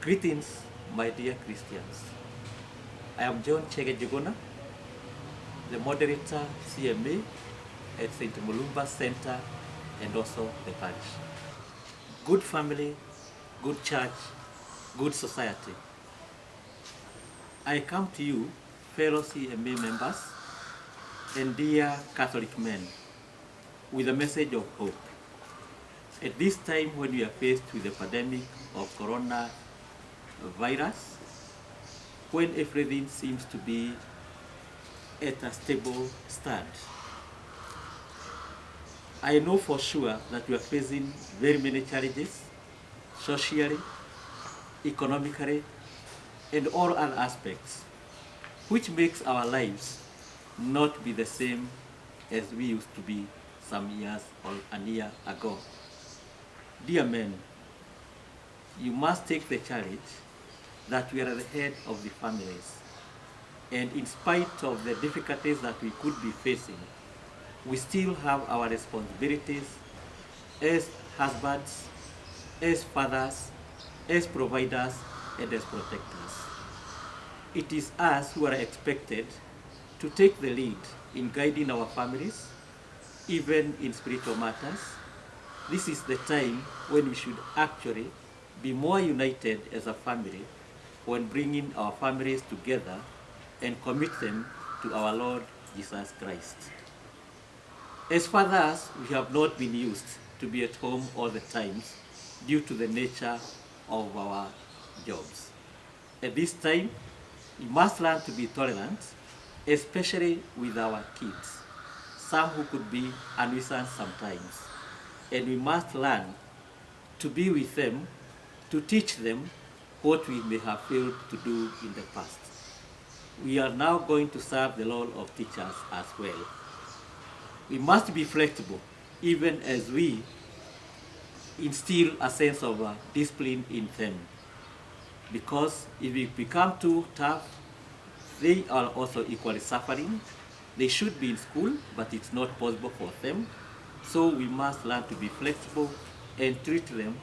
Greetings, my dear Christians. I am John Chege Njuguna, the moderator CMA at St. Mulumba Center and also the parish. Good family, good church, good society. I come to you, fellow CMA members and dear Catholic men, with a message of hope. At this time when we are faced with the pandemic of coronavirus, when everything seems to be at a stable stand, I know for sure that we are facing very many challenges, socially, economically, and all other aspects, which makes our lives not be the same as we used to be some years or a year ago. Dear men, you must take the challenge that we are the head of the families. And in spite of the difficulties that we could be facing, we still have our responsibilities as husbands, as fathers, as providers, and as protectors. It is us who are expected to take the lead in guiding our families, even in spiritual matters. This is the time when we should actually be more united as a family when bringing our families together and commit them to our Lord Jesus Christ. As fathers, we have not been used to be at home all the time due to the nature of our jobs. At this time, we must learn to be tolerant, especially with our kids, some who could be a nuisance sometimes. And we must learn to be with them, to teach them what we may have failed to do in the past. We are now going to serve the role of teachers as well. We must be flexible, even as we instill a sense of discipline in them. Because if we become too tough, they are also equally suffering. They should be in school, but it's not possible for them. So we must learn to be flexible and treat them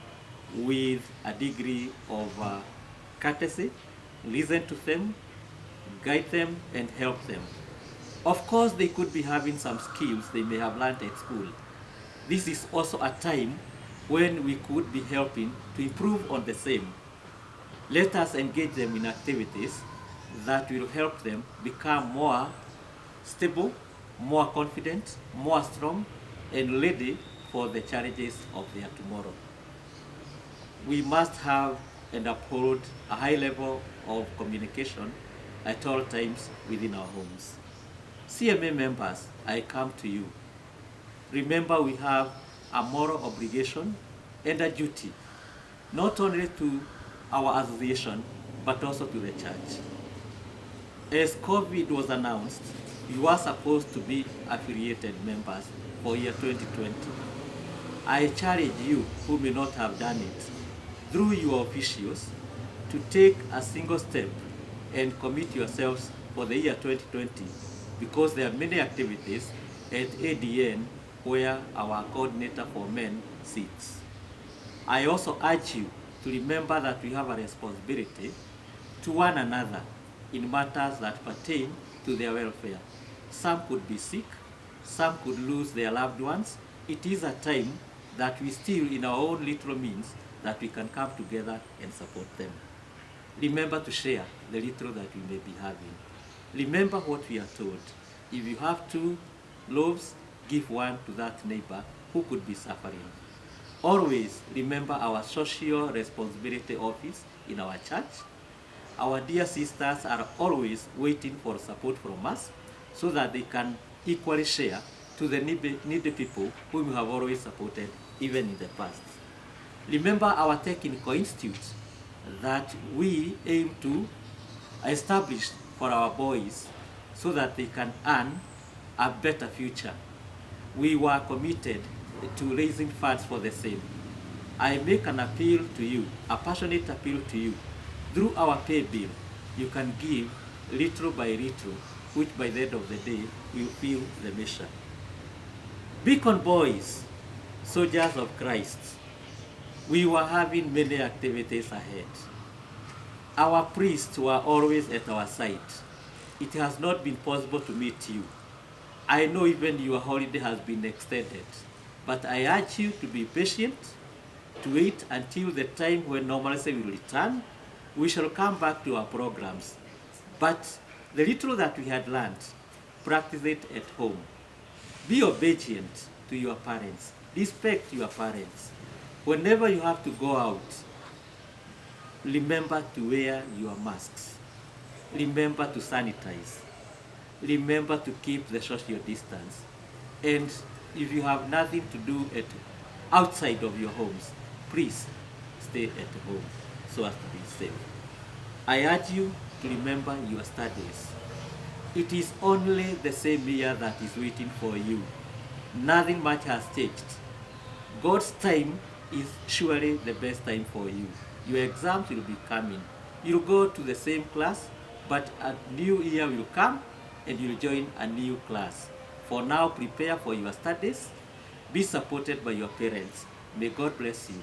with a degree of courtesy, listen to them, guide them, and help them. Of course, they could be having some skills they may have learned at school. This is also a time when we could be helping to improve on the same. Let us engage them in activities that will help them become more stable, more confident, more strong, and ready for the challenges of their tomorrow. We must have and uphold a high level of communication at all times within our homes. CMA members, I come to you. Remember, we have a moral obligation and a duty, not only to our association, but also to the church. As COVID was announced, you are supposed to be affiliated members for year 2020. I challenge you who may not have done it, through your officials, to take a single step and commit yourselves for the year 2020, because there are many activities at ADN where our coordinator for men sits. I also urge you to remember that we have a responsibility to one another in matters that pertain to their welfare. Some could be sick, some could lose their loved ones. It is a time that we still, in our own little means, that we can come together and support them. Remember to share the little that we may be having. Remember what we are told. If you have 2 loaves, give 1 to that neighbor who could be suffering. Always remember our social responsibility office in our church. Our dear sisters are always waiting for support from us so that they can equally share to the needy people whom we have always supported, even in the past. Remember our technical institute that we aim to establish for our boys so that they can earn a better future. We were committed to raising funds for the same. I make an appeal to you, a passionate appeal to you. Through our pay bill, you can give little by little, which by the end of the day will fill the measure. Beacon Boys, soldiers of Christ, we were having many activities ahead. Our priests were always at our side. It has not been possible to meet you. I know even your holiday has been extended, but I urge you to be patient, to wait until the time when normalcy will return. We shall come back to our programs. But the little that we had learned, practice it at home. Be obedient to your parents. Respect your parents. Whenever you have to go out, remember to wear your masks. Remember to sanitize. Remember to keep the social distance. And if you have nothing to do outside of your homes, please stay at home so as to be safe. I urge you to remember your studies. It is only the same year that is waiting for you. Nothing much has changed. God's time is surely the best time for you. Your exams will be coming. You'll go to the same class, but a new year will come and you'll join a new class. For now, prepare for your studies. Be supported by your parents. May God bless you.